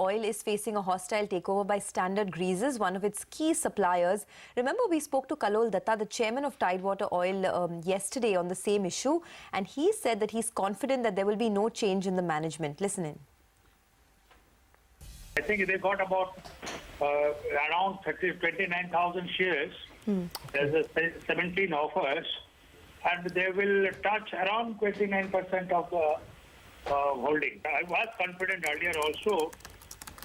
Oil is facing a hostile takeover by Standard Greases, one of its key suppliers. Remember, we spoke to Takeover Datta, the chairman of Tidewater Oil, yesterday on the same issue, and he said that he's confident that there will be no change in the management. Listen in. I think they got about around 29,000 shares. There's a 17 offers, and they will touch around 29% of the holding. I was confident earlier also.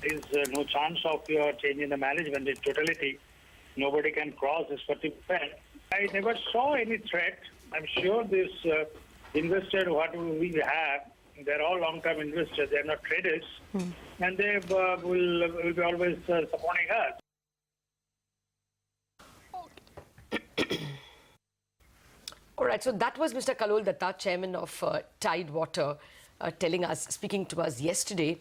There is no chance of your changing the management in totality. Nobody can cross this 40%. I never saw any threat. I'm sure this investor, what we have, they're all long-term investors. They're not traders, and they will be always supporting us. All right, so that was Mr. Takeover Datta, chairman of Tidewater, telling us, speaking to us yesterday.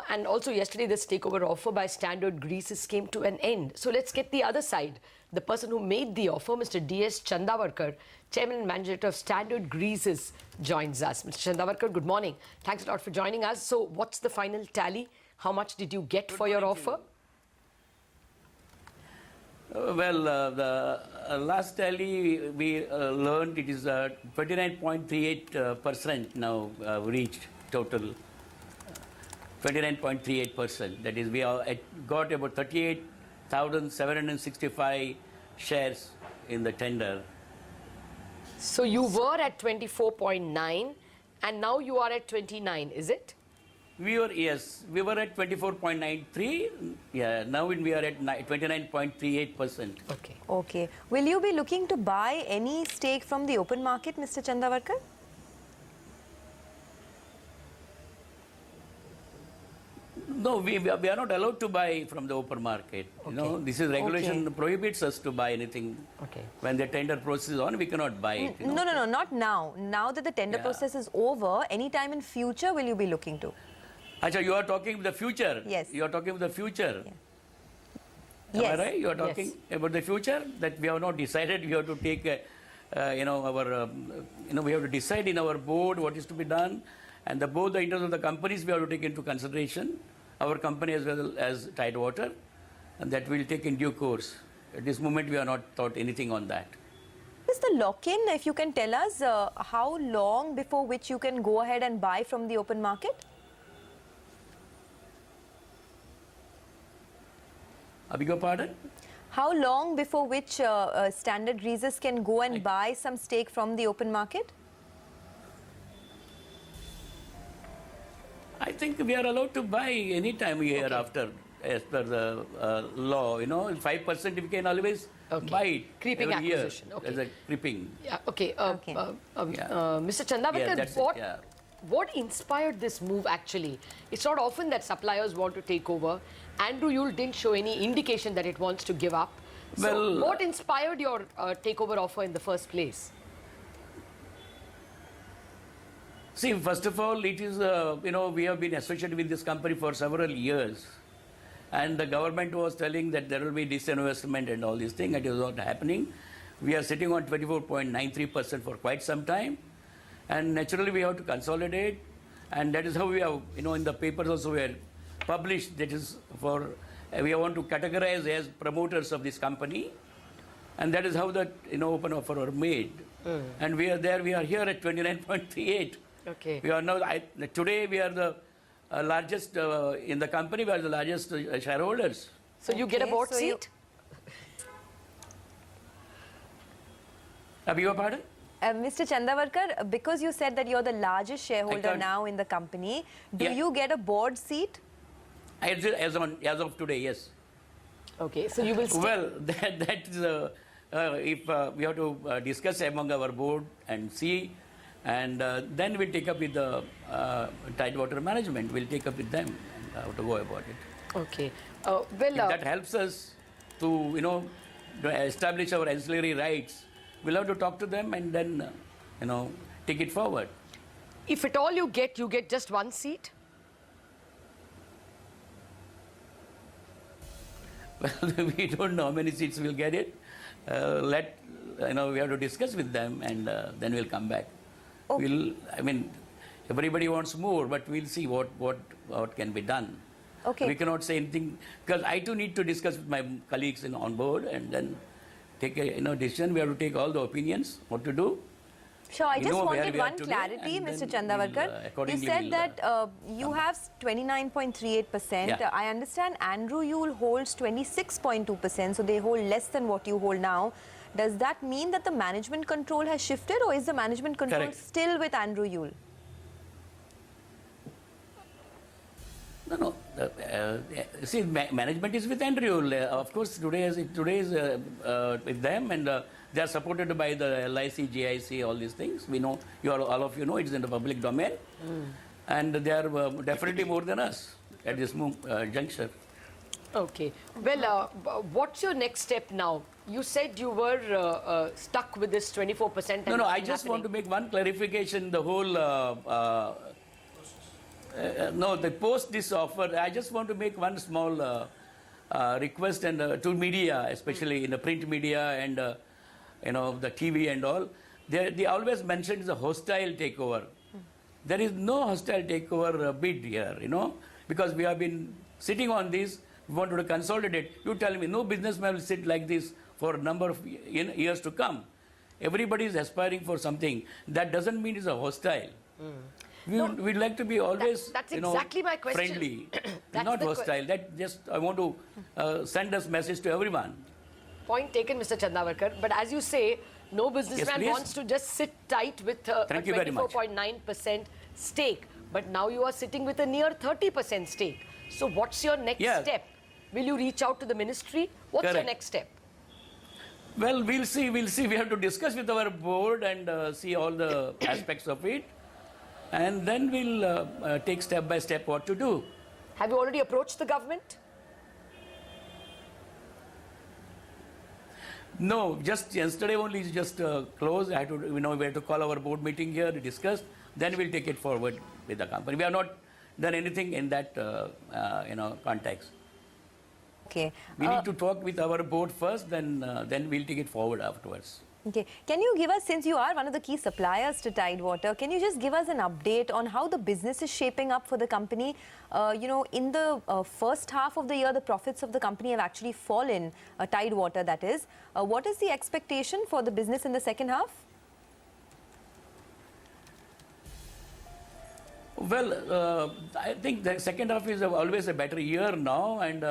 And also yesterday, this takeover offer by Standard Greases came to an end. So let's get the other side. The person who made the offer, Mr. D.S. Chandavarkar, chairman and manager of Standard Greases, joins us. Mr. Chandavarkar, good morning. Thanks a lot for joining us. So what's the final tally? How much did you get for your offer? The last tally we learned it is 29.38% now reached total. 29.38%. That is, we got about 38,765 shares in the tender. So you were at 24.9 and now you are at 29, is it? We were at 24.93. Yeah, now we are at 29.38%. Okay. Will you be looking to buy any stake from the open market, Mr. Chandavarkar? No, we are not allowed to buy from the open market. You know, this is regulation prohibits us to buy anything. When the tender process is on, we cannot buy it. No, not now. Now that the tender process is over, any time in future will you be looking to? Achha, you are talking the future. Yes. You are talking of the future. Yeah. Am I right? You are talking about the future that we have not decided. We have to take, we have to decide in our board what is to be done, and both the interests of the companies we have to take into consideration. Our company as well as Tidewater, and that we will take in due course. At this moment, we have not thought anything on that. Is the lock-in, if you can tell us, how long before which you can go ahead and buy from the open market? I beg your pardon? How long before which Standard Greases can go and buy some stake from the open market? I think we are allowed to buy any time year after, as per the law. 5% we can always buy it. Creeping every acquisition. Year, as a creeping. Yeah. Mr. Chandavarkar, what inspired this move actually? It's not often that suppliers want to take over. Andrew Yule didn't show any indication that it wants to give up. So what inspired your takeover offer in the first place? See, first of all, it is, we have been associated with this company for several years. And the government was telling that there will be disinvestment and all these things. It is not happening. We are sitting on 24.93% for quite some time. And naturally, we have to consolidate. And that is how we have, in the papers also we are published. That is for, we want to categorize as promoters of this company. And that is how the open offer were made. And we are here at 29.38. We are now, today we are the largest in the company, we are the largest shareholders. So you get a board seat? I beg your pardon? Mr. Chandavarkar, because you said that you're the largest shareholder now in the company, do you get a board seat? As of today, yes. Okay, so you will stay. Well, that is, if we have to discuss among our board and see, and then we'll take up with the Tidewater management. We'll take up with them and how to go about it. Okay. If that helps us to, to establish our ancillary rights, we'll have to talk to them and then, take it forward. If at all you get just one seat? Well, we don't know how many seats we'll get it. We have to discuss with them and then we'll come back. Okay. Everybody wants more, but we'll see what can be done. Okay. We cannot say anything because I too need to discuss with my colleagues on board and then take a decision. We have to take all the opinions, what to do. Sure, I We just know where wanted we are one today, clarity, and Mr. then Chandavarkar. we'll, You accordingly said we'll, that you have 29.38%. Yeah. I understand Andrew Yule holds 26.2%, so they hold less than what you hold now. Does that mean that the management control has shifted, or is the management control Correct. still with Andrew Yule? No. See, management is with Andrew. Of course, today is with them, and they are supported by the LIC, GIC, all these things. We know, all of you know, it's in the public domain, and they are definitely more than us at this juncture. Okay. Well, what's your next step now? You said you were stuck with this 24%. No, I just want to make one clarification. The whole the post this offer, I just want to make one small request and to media, especially in the print media and the TV and all. They always mention the hostile takeover. There is no hostile takeover bid here, because we have been sitting on this. We wanted to consolidate. You tell me, no businessman will sit like this for a number of years to come. Everybody is aspiring for something. That doesn't mean it's a hostile. We'd like to be always, that's exactly my question. friendly, That's not the hostile. I want to send this message to everyone. Point taken, Mr. Chandavarkar. But as you say, no businessman please. wants to just sit tight with a Thank you very much. 24.9% stake. But now you are sitting with a near 30% stake. So what's your next step? Will you reach out to the ministry? What's your Correct. next step? Well, we'll see. We have to discuss with our board and see all the aspects of it. And then we'll take step by step what to do. Have you already approached the government? No, just yesterday only it's just closed. I had to, we had to call our board meeting here to discuss. Then we'll take it forward with the company. We have not done anything in that, context. Okay. We need to talk with our board first, then we'll take it forward afterwards. Okay. Can you give us, since you are one of the key suppliers to Tidewater, can you just give us an update on how the business is shaping up for the company? In the first half of the year, the profits of the company have actually fallen, Tidewater that is. What is the expectation for the business in the second half? Well, I think the second half is always a better year now. And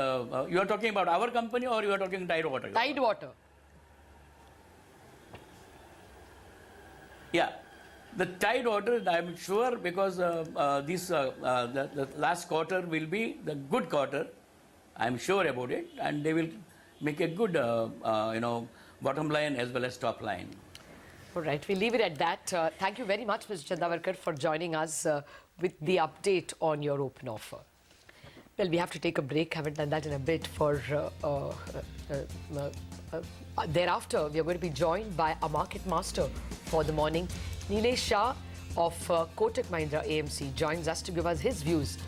you are talking about our company or you are talking Tidewater? Tidewater. Yeah. The Tidewater, I'm sure, because the last quarter will be the good quarter. I'm sure about it. And they will make a good, bottom line as well as top line. All right, we'll leave it at that. Thank you very much, Mr. Chandavarkar, for joining us with the update on your open offer. Well, we have to take a break. Haven't done that in a bit. Thereafter, we are going to be joined by a market master for the morning. Nilesh Shah of Kotak Mahindra AMC joins us to give us his views